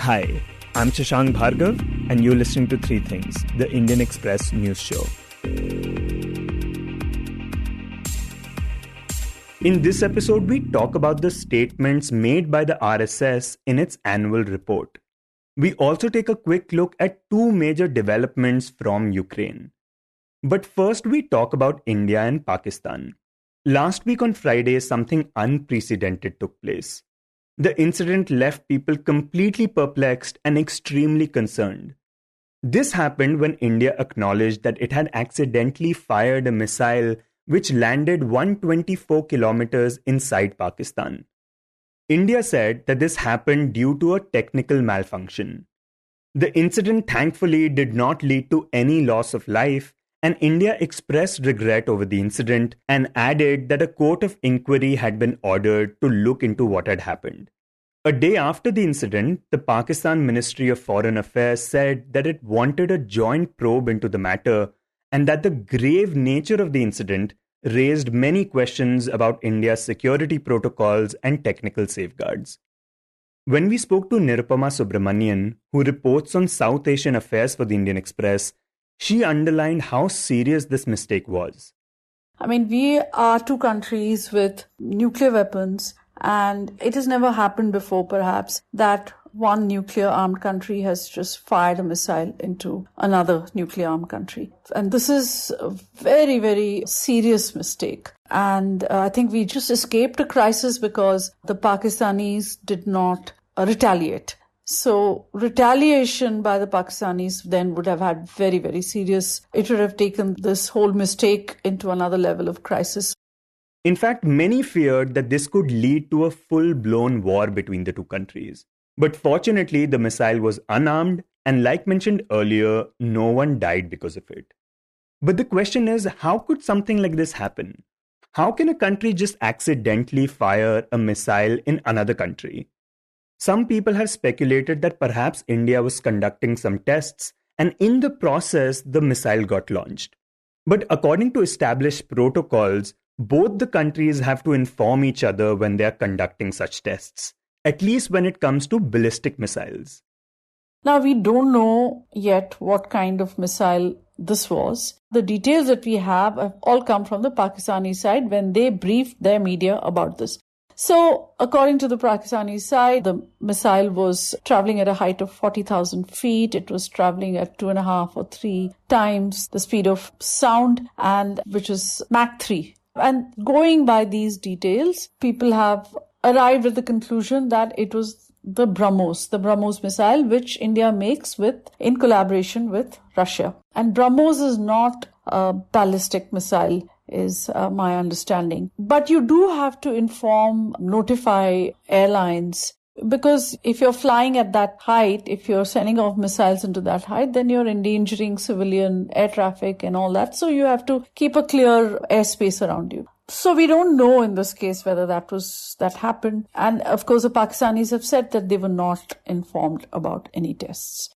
Hi, I'm Shashank Bhargava, and you're listening to Three Things, the Indian Express news show. In this episode, we talk about the statements made by the RSS in its annual report. We also take a quick look at two major developments from Ukraine. But first, we talk about India and Pakistan. Last week on Friday, something unprecedented took place. The incident left people completely perplexed and extremely concerned. This happened when India acknowledged that it had accidentally fired a missile which landed 124 kilometers inside Pakistan. India said that this happened due to a technical malfunction. The incident thankfully did not lead to any loss of life, and India expressed regret over the incident and added that a court of inquiry had been ordered to look into what had happened. A day after the incident, the Pakistan Ministry of Foreign Affairs said that it wanted a joint probe into the matter and that the grave nature of the incident raised many questions about India's security protocols and technical safeguards. When we spoke to Nirupama Subramanian, who reports on South Asian affairs for the Indian Express, she underlined how serious this mistake was. I mean, we are two countries with nuclear weapons, and it has never happened before, perhaps, that one nuclear-armed country has just fired a missile into another nuclear-armed country. And this is a very, very serious mistake. And I think we just escaped a crisis because the Pakistanis did not retaliate. So retaliation by the Pakistanis then would have had very, very serious. It would have taken this whole mistake into another level of crisis. In fact, many feared that this could lead to a full-blown war between the two countries. But fortunately, the missile was unarmed, and like mentioned earlier, no one died because of it. But the question is, how could something like this happen? How can a country just accidentally fire a missile in another country? Some people have speculated that perhaps India was conducting some tests, and in the process, the missile got launched. But according to established protocols, both the countries have to inform each other when they are conducting such tests, at least when it comes to ballistic missiles. Now, we don't know yet what kind of missile this was. The details that we have all come from the Pakistani side when they briefed their media about this. So, according to the Pakistani side, the missile was traveling at a height of 40,000 feet. It was traveling at 2.5 or 3 times the speed of sound, and which is Mach 3. And going by these details, people have arrived at the conclusion that it was the BrahMos missile, which India makes in collaboration with Russia. And BrahMos is not a ballistic missile, is my understanding. But you do have to notify airlines, because if you're flying at that height, if you're sending off missiles into that height, then you're endangering civilian air traffic and all that. So you have to keep a clear airspace around you. So we don't know in this case whether that happened. And of course, the Pakistanis have said that they were not informed about any tests.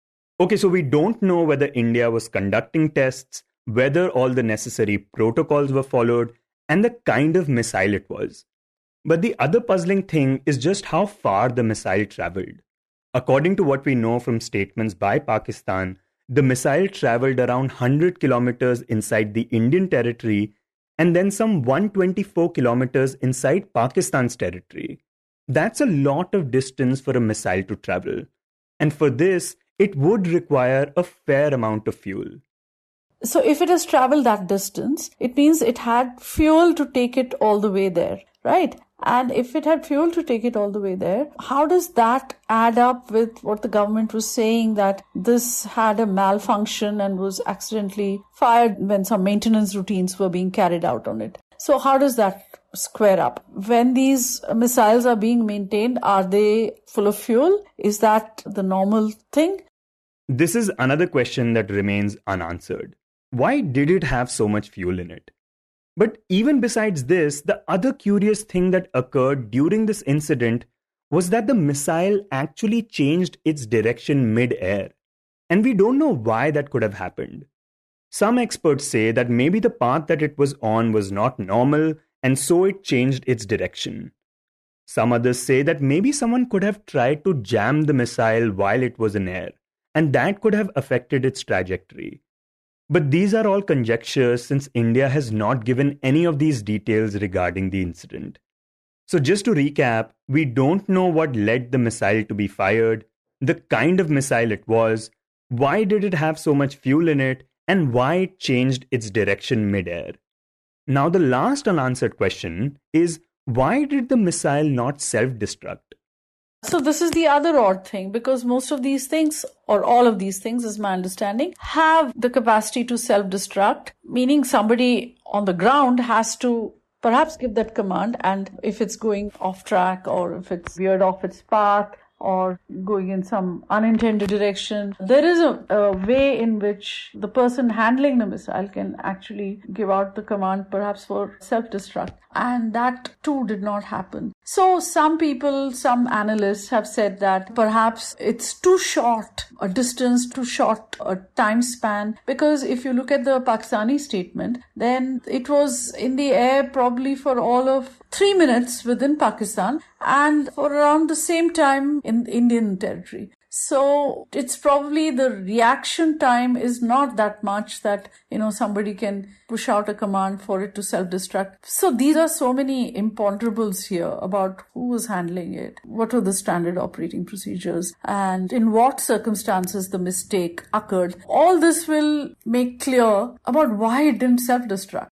Okay, so we don't know whether India was conducting tests, whether all the necessary protocols were followed, and the kind of missile it was. But the other puzzling thing is just how far the missile traveled. According to what we know from statements by Pakistan, the missile traveled around 100 kilometers inside the Indian territory and then some 124 kilometers inside Pakistan's territory. That's a lot of distance for a missile to travel. And for this, it would require a fair amount of fuel. So if it has traveled that distance, it means it had fuel to take it all the way there, right? And if it had fuel to take it all the way there, how does that add up with what the government was saying, that this had a malfunction and was accidentally fired when some maintenance routines were being carried out on it? So how does that square up? When these missiles are being maintained, are they full of fuel? Is that the normal thing? This is another question that remains unanswered. Why did it have so much fuel in it? But even besides this, the other curious thing that occurred during this incident was that the missile actually changed its direction mid-air. And we don't know why that could have happened. Some experts say that maybe the path that it was on was not normal, and so it changed its direction. Some others say that maybe someone could have tried to jam the missile while it was in air, and that could have affected its trajectory. But these are all conjectures since India has not given any of these details regarding the incident. So just to recap, we don't know what led the missile to be fired, the kind of missile it was, why did it have so much fuel in it, and why it changed its direction mid-air. Now the last unanswered question is, why did the missile not self-destruct? So this is the other odd thing, because most of these things, or all of these things is my understanding, have the capacity to self-destruct, meaning somebody on the ground has to perhaps give that command, and if it's going off track or if it's veered off its path or going in some unintended direction, there is a way in which the person handling the missile can actually give out the command perhaps for self-destruct. And that too did not happen. So some people, some analysts have said that perhaps it's too short a distance, too short a time span, because if you look at the Pakistani statement, then it was in the air probably for all of 3 minutes within Pakistan and for around the same time in Indian territory. So it's probably the reaction time is not that much that, somebody can push out a command for it to self-destruct. So these are so many imponderables here about who was handling it, what were the standard operating procedures, and in what circumstances the mistake occurred. All this will make clear about why it didn't self-destruct.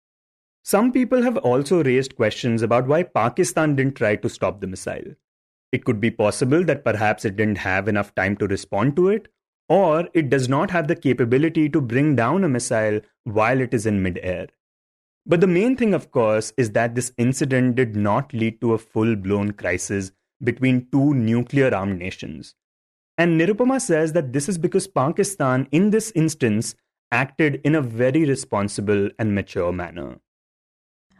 Some people have also raised questions about why Pakistan didn't try to stop the missile. It could be possible that perhaps it didn't have enough time to respond to it, or it does not have the capability to bring down a missile while it is in mid-air. But the main thing, of course, is that this incident did not lead to a full-blown crisis between two nuclear-armed nations. And Nirupama says that this is because Pakistan, in this instance, acted in a very responsible and mature manner.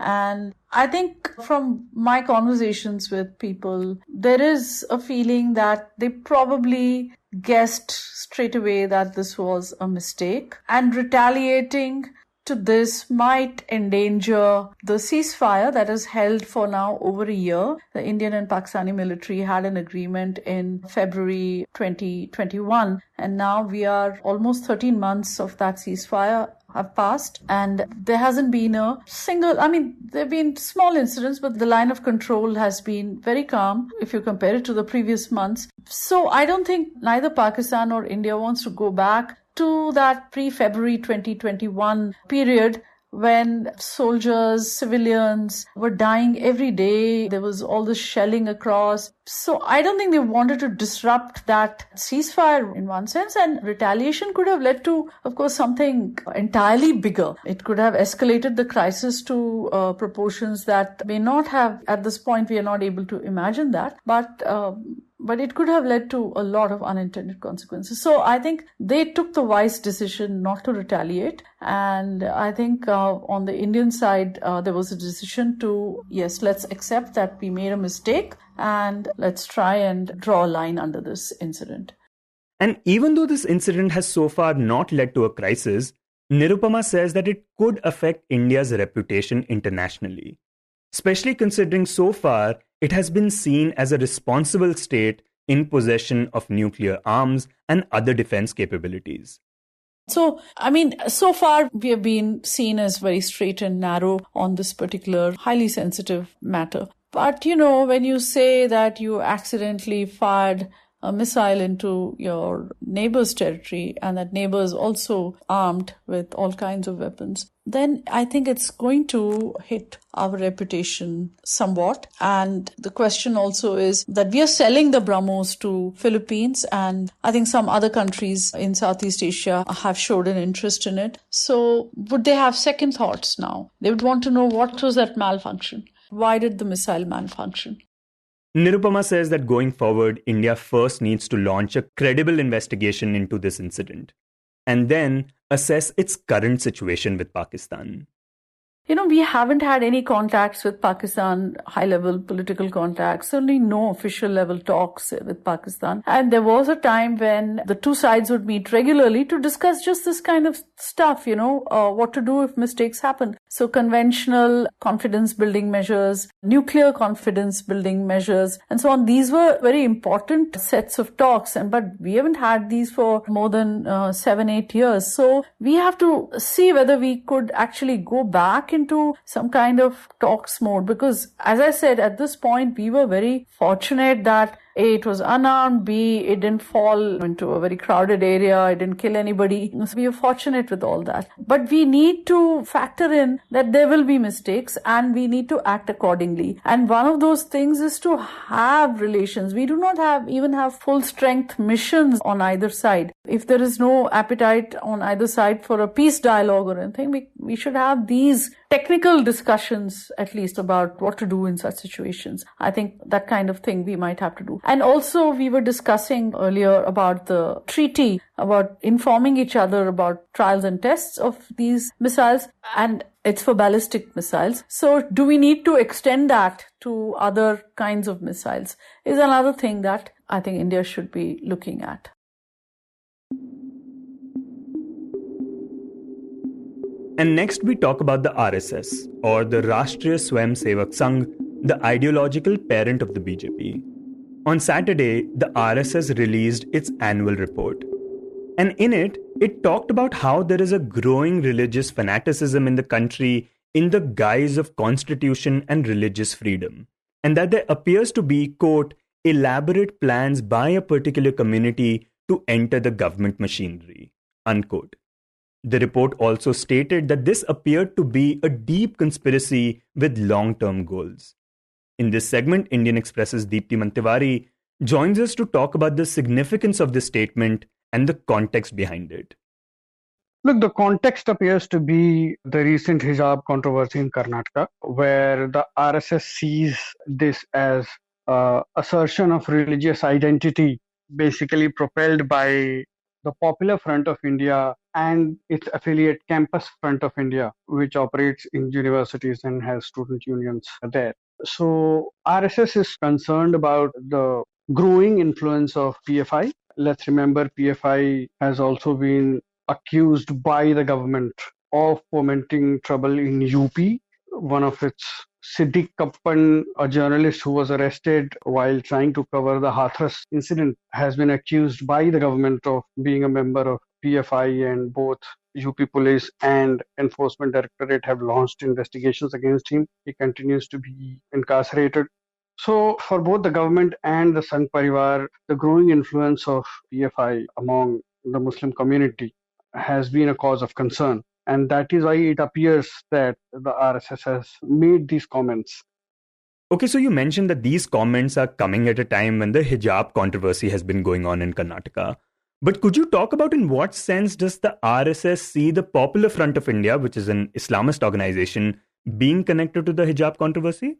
And I think from my conversations with people, there is a feeling that they probably guessed straight away that this was a mistake, and retaliating to this might endanger the ceasefire that is held for now over a year. The Indian and Pakistani military had an agreement in February 2021, and now we are almost 13 months of that ceasefire have passed, and there hasn't been a single, there have been small incidents, but the line of control has been very calm if you compare it to the previous months. So I don't think neither Pakistan or India wants to go back to that pre-February 2021 period when soldiers, civilians were dying every day. There was all this shelling across. So I don't think they wanted to disrupt that ceasefire in one sense, and retaliation could have led to, of course, something entirely bigger. It could have escalated the crisis to proportions that may not have, at this point, we are not able to imagine that. But it could have led to a lot of unintended consequences. So I think they took the wise decision not to retaliate. And I think on the Indian side, there was a decision to, yes, let's accept that we made a mistake and let's try and draw a line under this incident. And even though this incident has so far not led to a crisis, Nirupama says that it could affect India's reputation internationally, especially considering so far it has been seen as a responsible state in possession of nuclear arms and other defense capabilities. So, so far we have been seen as very straight and narrow on this particular highly sensitive matter. But, when you say that you accidentally fired a missile into your neighbor's territory and that neighbor is also armed with all kinds of weapons, then I think it's going to hit our reputation somewhat. And the question also is that we are selling the BrahMos to Philippines, and I think some other countries in Southeast Asia have showed an interest in it. So would they have second thoughts now? They would want to know what was that malfunction? Why did the missile malfunction? Nirupama says that going forward, India first needs to launch a credible investigation into this incident and then assess its current situation with Pakistan. We haven't had any contacts with Pakistan, high-level political contacts, certainly no official level talks with Pakistan. And there was a time when the two sides would meet regularly to discuss just this kind of stuff, what to do if mistakes happen. So conventional confidence-building measures, nuclear confidence-building measures, and so on. These were very important sets of talks, but we haven't had these for more than 7-8 years. So we have to see whether we could actually go back into some kind of talks mode, because as I said, at this point we were very fortunate that A, it was unarmed, B, it didn't fall into a very crowded area, it didn't kill anybody. So we were fortunate with all that. But we need to factor in that there will be mistakes and we need to act accordingly. And one of those things is to have relations. We do not even have full strength missions on either side. If there is no appetite on either side for a peace dialogue or anything, we should have these technical discussions at least about what to do in such situations. I think that kind of thing we might have to do. And also we were discussing earlier about the treaty, about informing each other about trials and tests of these missiles, and it's for ballistic missiles. So do we need to extend that to other kinds of missiles is another thing that I think India should be looking at. And next we talk about the RSS, or the Rashtriya Swayam Sevak Sangh, the ideological parent of the BJP. On Saturday, the RSS released its annual report. And in it, it talked about how there is a growing religious fanaticism in the country in the guise of constitution and religious freedom. And that there appears to be, quote, elaborate plans by a particular community to enter the government machinery, unquote. The report also stated that this appeared to be a deep conspiracy with long-term goals. In this segment, Indian Express's Deeptiman Tiwary joins us to talk about the significance of this statement and the context behind it. Look, the context appears to be the recent hijab controversy in Karnataka, where the RSS sees this as assertion of religious identity, basically propelled by the Popular Front of India and its affiliate Campus Front of India, which operates in universities and has student unions there. So RSS is concerned about the growing influence of PFI. Let's remember PFI has also been accused by the government of fomenting trouble in UP. One of its Siddiq Kappan, a journalist who was arrested while trying to cover the Hathras incident, has been accused by the government of being a member of PFI, and both UP Police and Enforcement Directorate have launched investigations against him. He continues to be incarcerated. So for both the government and the Sangh Parivar, the growing influence of PFI among the Muslim community has been a cause of concern. And that is why it appears that the RSS has made these comments. Okay, so you mentioned that these comments are coming at a time when the hijab controversy has been going on in Karnataka. But could you talk about in what sense does the RSS see the Popular Front of India, which is an Islamist organization, being connected to the hijab controversy?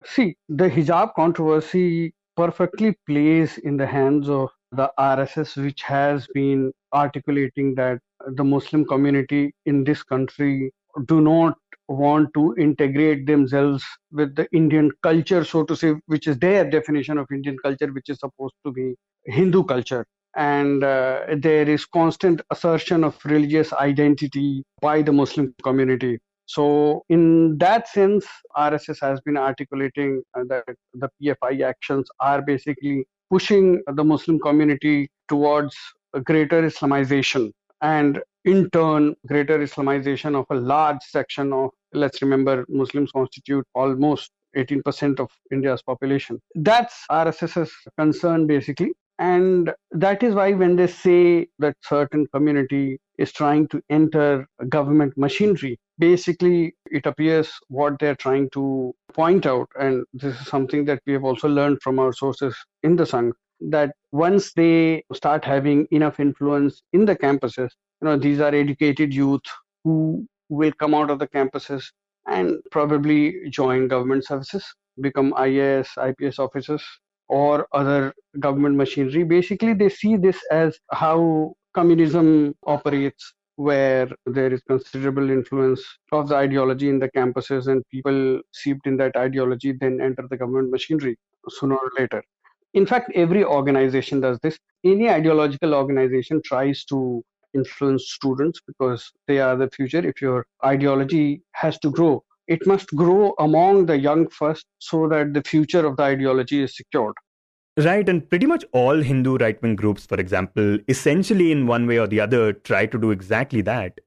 See, the hijab controversy perfectly plays in the hands of the RSS, which has been articulating that the Muslim community in this country do not want to integrate themselves with the Indian culture, so to say, which is their definition of Indian culture, which is supposed to be Hindu culture. And there is constant assertion of religious identity by the Muslim community. So in that sense, RSS has been articulating that the PFI actions are basically pushing the Muslim community towards a greater Islamization, and in turn, greater Islamization of a large section of, let's remember, Muslims constitute almost 18% of India's population. That's RSS's concern basically. And that is why when they say that certain community is trying to enter government machinery, basically it appears what they're trying to point out, and this is something that we have also learned from our sources in the Sangh, that once they start having enough influence in the campuses, these are educated youth who will come out of the campuses and probably join government services, become IAS, IPS officers, or other government machinery. Basically, they see this as how communism operates, where there is considerable influence of the ideology in the campuses and people seeped in that ideology then enter the government machinery sooner or later. In fact, every organization does this. Any ideological organization tries to influence students because they are the future. If your ideology has to grow, it must grow among the young first so that the future of the ideology is secured. Right, and pretty much all Hindu right-wing groups, for example, essentially in one way or the other try to do exactly that.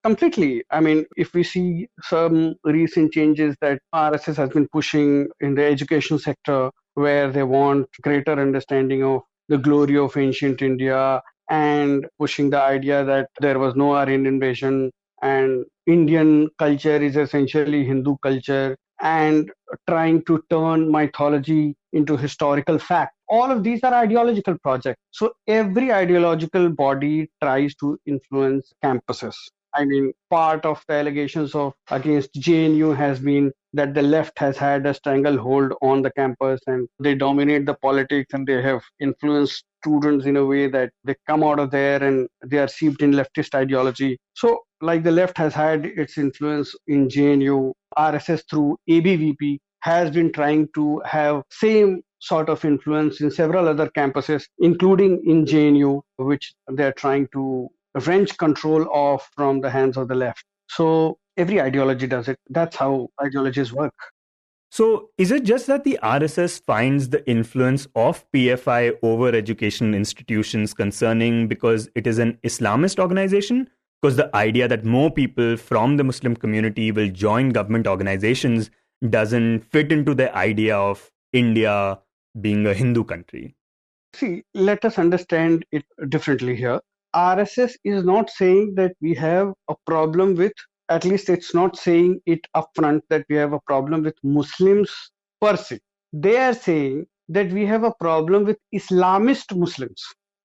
Completely. I mean, if we see some recent changes that RSS has been pushing in the education sector, where they want greater understanding of the glory of ancient India and pushing the idea that there was no Aryan invasion and Indian culture is essentially Hindu culture and trying to turn mythology into historical fact. All of these are ideological projects. So every ideological body tries to influence campuses. I mean, part of the allegations of against JNU has been that the left has had a stranglehold on the campus and they dominate the politics and they have influenced students in a way that they come out of there and they are seeped in leftist ideology. So, like the left has had its influence in JNU, RSS through ABVP has been trying to have same sort of influence in several other campuses, including in JNU, which they're trying to wrench control off from the hands of the left. So every ideology does it. That's how ideologies work. So is it just that the RSS finds the influence of PFI over education institutions concerning because it is an Islamist organization? Because the idea that more people from the Muslim community will join government organizations doesn't fit into the idea of India being a Hindu country. See, let us understand it differently here. RSS is not saying that we have a problem with, at least it's not saying it upfront that we have a problem with Muslims per se. They are saying that we have a problem with Islamist Muslims,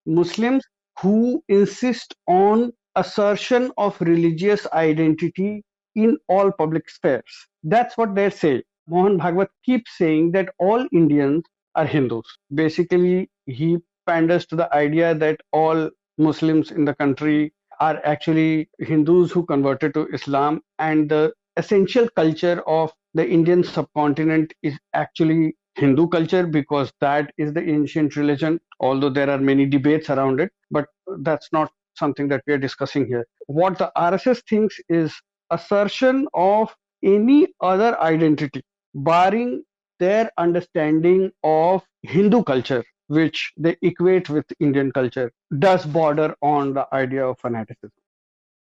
Muslims who insist on assertion of religious identity in all public spheres. That's what they're saying. Mohan Bhagwat keeps saying that all Indians are Hindus. Basically, he panders to the idea that all Muslims in the country are actually Hindus who converted to Islam, and the essential culture of the Indian subcontinent is actually Hindu culture because that is the ancient religion, although there are many debates around it, but that's not something that we are discussing here. What the RSS thinks is assertion of any other identity, barring their understanding of Hindu culture, which they equate with Indian culture, does border on the idea of fanaticism.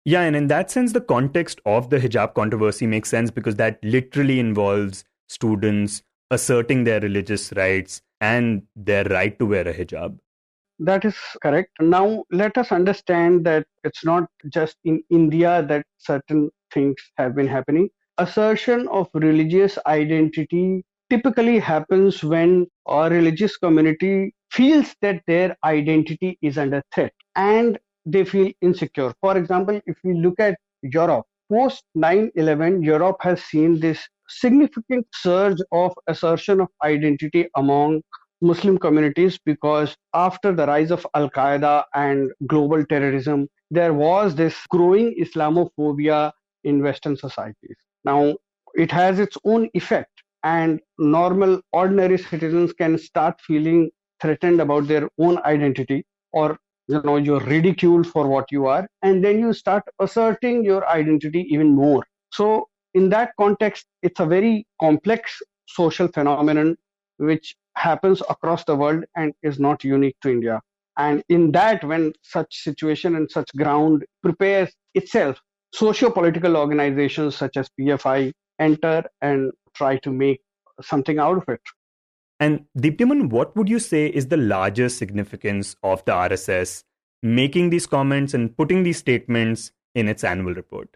Yeah, and in that sense, the context of the hijab controversy makes sense because that literally involves students asserting their religious rights and their right to wear a hijab. That is correct. Now, let us understand that it's not just in India that certain things have been happening. Assertion of religious identity typically happens when a religious community feels that their identity is under threat and they feel insecure. For example, if we look at Europe, post 9/11, Europe has seen this significant surge of assertion of identity among Muslim communities because after the rise of Al Qaeda and global terrorism, there was this growing Islamophobia in Western societies. Now, it has its own effect, and normal, ordinary citizens can start feeling threatened about their own identity, or you're ridiculed for what you are, and then you start asserting your identity even more. So, in that context, it's a very complex social phenomenon which happens across the world and is not unique to India. And in that, when such situation and such ground prepares itself, socio-political organizations such as PFI enter and try to make something out of it. And Deeptiman, what would you say is the larger significance of the RSS making these comments and putting these statements in its annual report?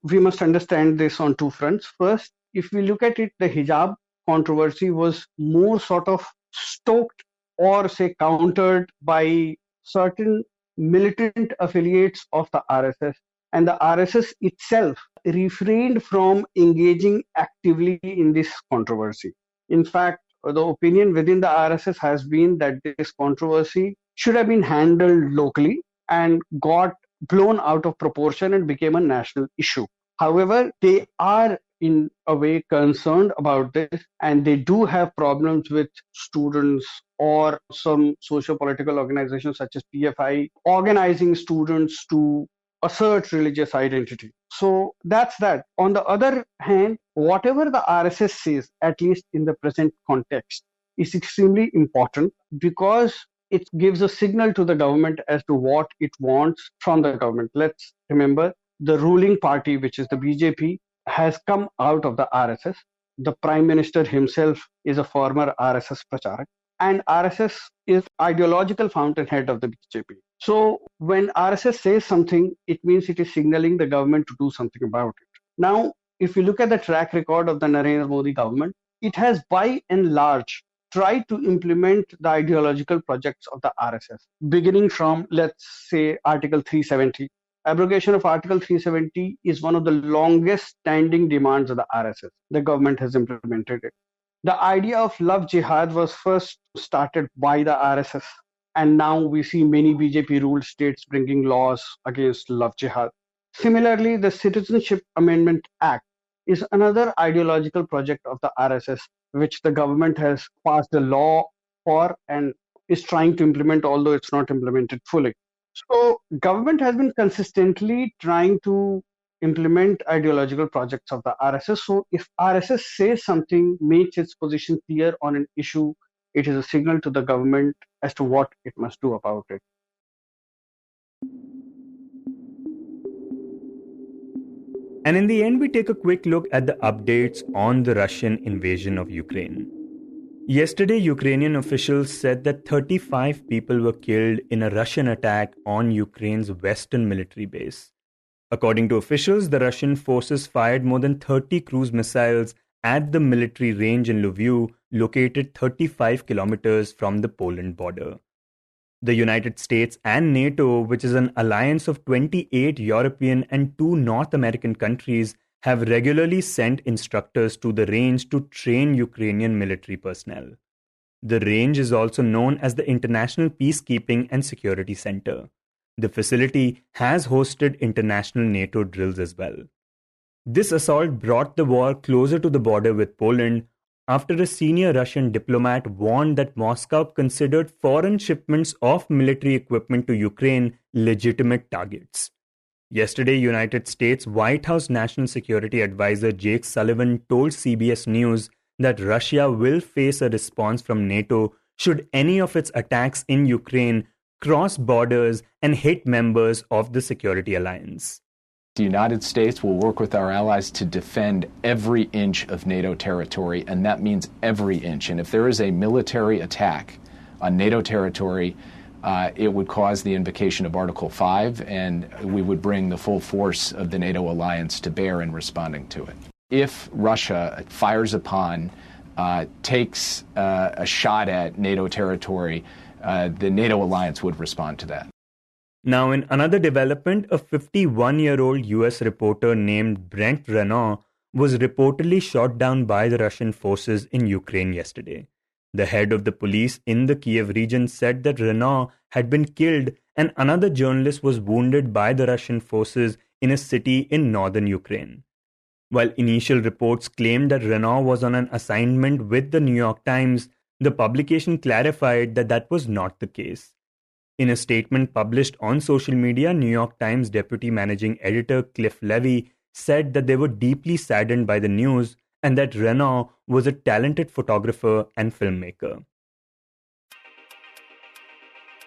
We must understand this on two fronts. First, if we look at it, the hijab controversy was more sort of stoked or say countered by certain militant affiliates of the RSS, and the RSS itself refrained from engaging actively in this controversy. In fact, the opinion within the RSS has been that this controversy should have been handled locally and got blown out of proportion and became a national issue. However, they are in a way concerned about this, and they do have problems with students or some socio-political organizations such as PFI organizing students to assert religious identity. So that's that. On the other hand, whatever the RSS says, at least in the present context, is extremely important because it gives a signal to the government as to what it wants from the government. Let's remember the ruling party, which is the BJP, has come out of the RSS. The Prime Minister himself is a former RSS pracharak, and RSS is ideological fountainhead of the BJP. So when RSS says something, it means it is signaling the government to do something about it. Now, if you look at the track record of the Narendra Modi government, it has by and large tried to implement the ideological projects of the RSS, beginning from, let's say, Article 370. Abrogation of Article 370 is one of the longest standing demands of the RSS. The government has implemented it. The idea of love jihad was first started by the RSS, and now we see many BJP-ruled states bringing laws against love jihad. Similarly, the Citizenship Amendment Act is another ideological project of the RSS, which the government has passed a law for and is trying to implement, although it's not implemented fully. So government has been consistently trying to implement ideological projects of the RSS. So if RSS says something, makes its position clear on an issue, it is a signal to the government as to what it must do about it. And in the end, we take a quick look at the updates on the Russian invasion of Ukraine. Yesterday, Ukrainian officials said that 35 people were killed in a Russian attack on Ukraine's western military base. According to officials, the Russian forces fired more than 30 cruise missiles at the military range in Lviv, located 35 kilometers from the Poland border. The United States and NATO, which is an alliance of 28 European and 2 North American countries, have regularly sent instructors to the range to train Ukrainian military personnel. The range is also known as the International Peacekeeping and Security Center. The facility has hosted international NATO drills as well. This assault brought the war closer to the border with Poland after a senior Russian diplomat warned that Moscow considered foreign shipments of military equipment to Ukraine legitimate targets. Yesterday, United States White House National Security Advisor Jake Sullivan told CBS News that Russia will face a response from NATO should any of its attacks in Ukraine cross borders and hit members of the security alliance. The United States will work with our allies to defend every inch of NATO territory, and that means every inch. And if there is a military attack on NATO territory, it would cause the invocation of Article 5, and we would bring the full force of the NATO alliance to bear in responding to it. If Russia fires upon, takes a shot at NATO territory, the NATO alliance would respond to that. Now, in another development, a 51-year-old US reporter named Brent Renault was reportedly shot down by the Russian forces in Ukraine yesterday. The head of the police in the Kiev region said that Renault had been killed and another journalist was wounded by the Russian forces in a city in northern Ukraine. While initial reports claimed that Renault was on an assignment with the New York Times, the publication clarified that that was not the case. In a statement published on social media, New York Times deputy managing editor Cliff Levy said that they were deeply saddened by the news and that Renault was a talented photographer and filmmaker.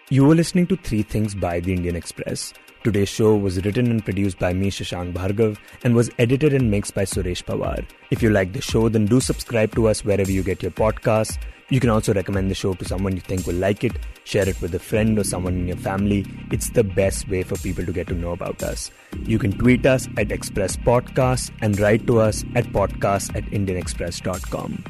You were listening to 3 Things by the Indian Express. Today's show was written and produced by me, Shashank Bhargava, and was edited and mixed by Suresh Pawar. If you like the show, then do subscribe to us wherever you get your podcasts. You can also recommend the show to someone you think will like it, share it with a friend or someone in your family. It's the best way for people to get to know about us. You can tweet us at Express Podcasts and write to us at podcasts@indianexpress.com.